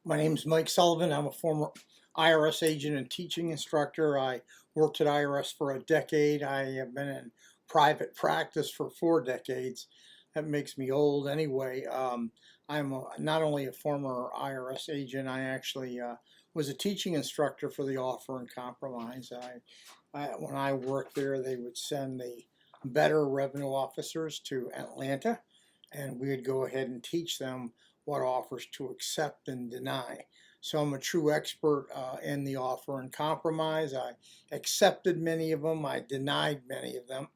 My name is Mike Sullivan. I'm a former IRS agent and teaching instructor. I worked at IRS for a decade. I have been in private practice for 4 decades. That makes me old anyway. Not only a former IRS agent, I actually was a teaching instructor for the offer and compromise. When I worked there, they would send the better revenue officers to Atlanta, and we would go ahead and teach them what offers to accept and deny. So I'm a true expert in the offer and compromise. I accepted many of them. I denied many of them.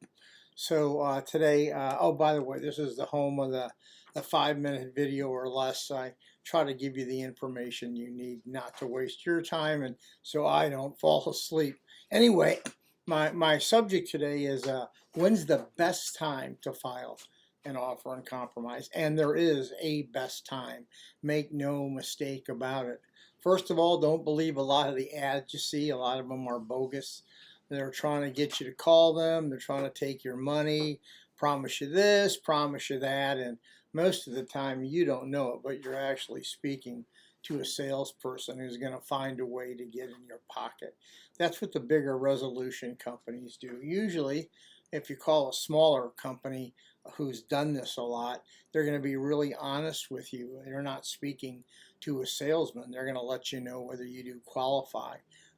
So today, oh, by the way, this is the home of the 5-minute video or less. I try to give you the information you need not to waste your time and so I don't fall asleep. Anyway, my subject today is when's the best time to file an offer and compromise? And there is a best time. Make no mistake about it. First of all, don't believe a lot of the ads you see. A lot of them are bogus. They're trying to get you to call them. They're trying to take your money, promise you this, promise you that, and most of the time you don't know it, but you're actually speaking to a salesperson who's going to find a way to get in your pocket. That's what the bigger resolution companies do. Usually, if you call a smaller company who's done this a lot, they're going to be really honest with you. They're not speaking to a salesman. They're going to let you know whether you do qualify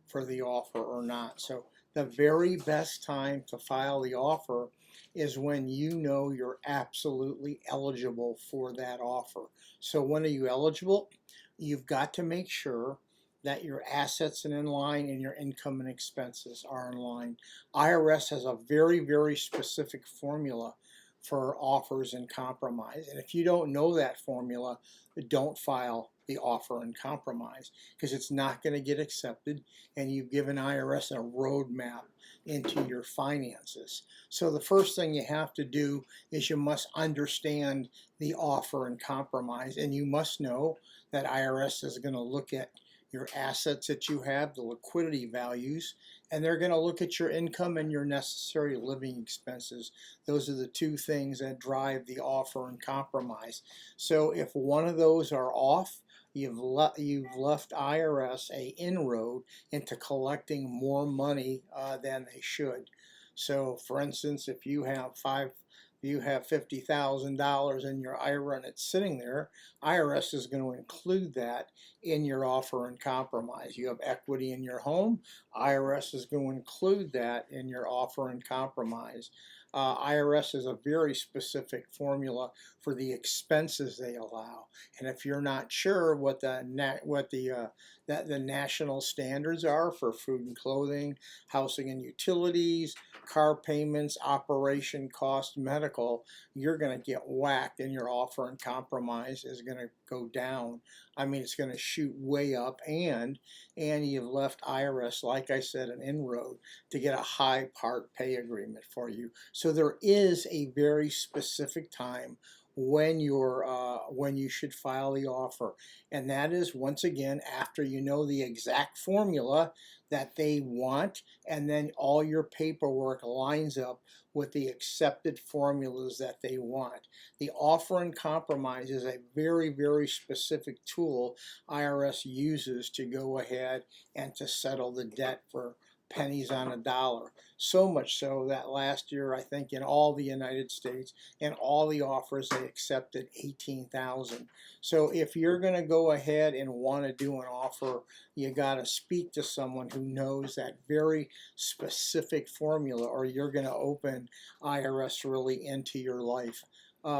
for the offer or not. So the very best time to file the offer is when you know you're absolutely eligible for that offer. So when are you eligible? You've got to make sure that your assets are in line and your income and expenses are in line. IRS has a very, very specific formula for offers and compromise. And if you don't know that formula, don't file the offer and compromise because it's not going to get accepted and you've given IRS a roadmap into your finances. So the first thing you have to do is you must understand the offer and compromise, and you must know that IRS is going to look at your assets that you have, the liquidity values, and they're going to look at your income and your necessary living expenses. Those are the two things that drive the offer and compromise. So if one of those are off, you've left IRS a inroad into collecting more money than they should. So for instance, if you have $50,000 in your IRA and it's sitting there, IRS is going to include that in your offer and compromise. You have equity in your home, IRS is going to include that in your offer and compromise. IRS is a very specific formula for the expenses they allow, and if you're not sure what the national standards are for food and clothing, housing and utilities, car payments, operation cost, medical, you're going to get whacked, and your offer and compromise is going to go down. I mean, it's going to shoot way up, and you've left IRS, like I said, an inroad to get a high part pay agreement for you. So there is a very specific time when you should file the offer, and that is once again after you know the exact formula that they want, and then all your paperwork lines up with the accepted formulas that they want. The offer and compromise is a very, very specific tool IRS uses to go ahead and to settle the debt for pennies on a dollar. So much so that last year, I think in all the United States, in all the offers, they accepted 18,000. So if you're going to go ahead and want to do an offer, you got to speak to someone who knows that very specific formula, or you're going to open IRS really into your life.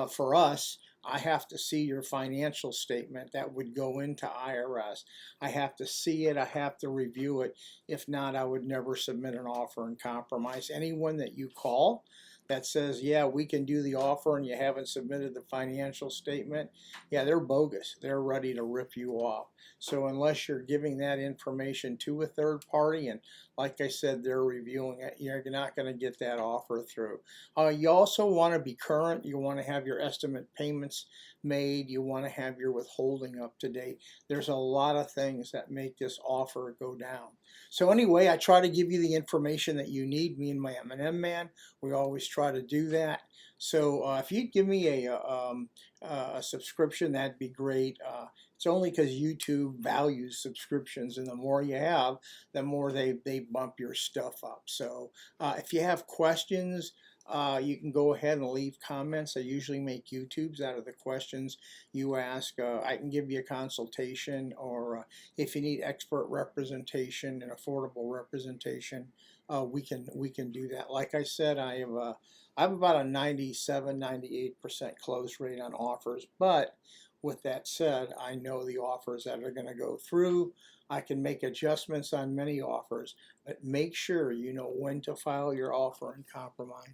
For us, I have to see your financial statement that would go into IRS. I have to see it. I have to review it. If not, I would never submit an offer and compromise. Anyone that you call that says, yeah, we can do the offer and you haven't submitted the financial statement, yeah, they're bogus. They're ready to rip you off. So unless you're giving that information to a third party, and like I said, they're reviewing it, you're not going to get that offer through. You also want to be current. You want to have your estimate payments made. You want to have your withholding up to date. There's a lot of things that make this offer go down. So anyway, I try to give you the information that you need. Me and my M&M man, we always try to do that. So if you'd give me a subscription, that'd be great. It's only because YouTube values subscriptions, and the more you have, the more they bump your stuff up. So if you have questions, you can go ahead and leave comments. I usually make YouTubes out of the questions you ask. I can give you a consultation, or if you need expert representation and affordable representation, we can do that. Like I said, I have about a 97-98% close rate on offers, but with that said, I know the offers that are going to go through. I can make adjustments on many offers, but make sure you know when to file your offer and compromise.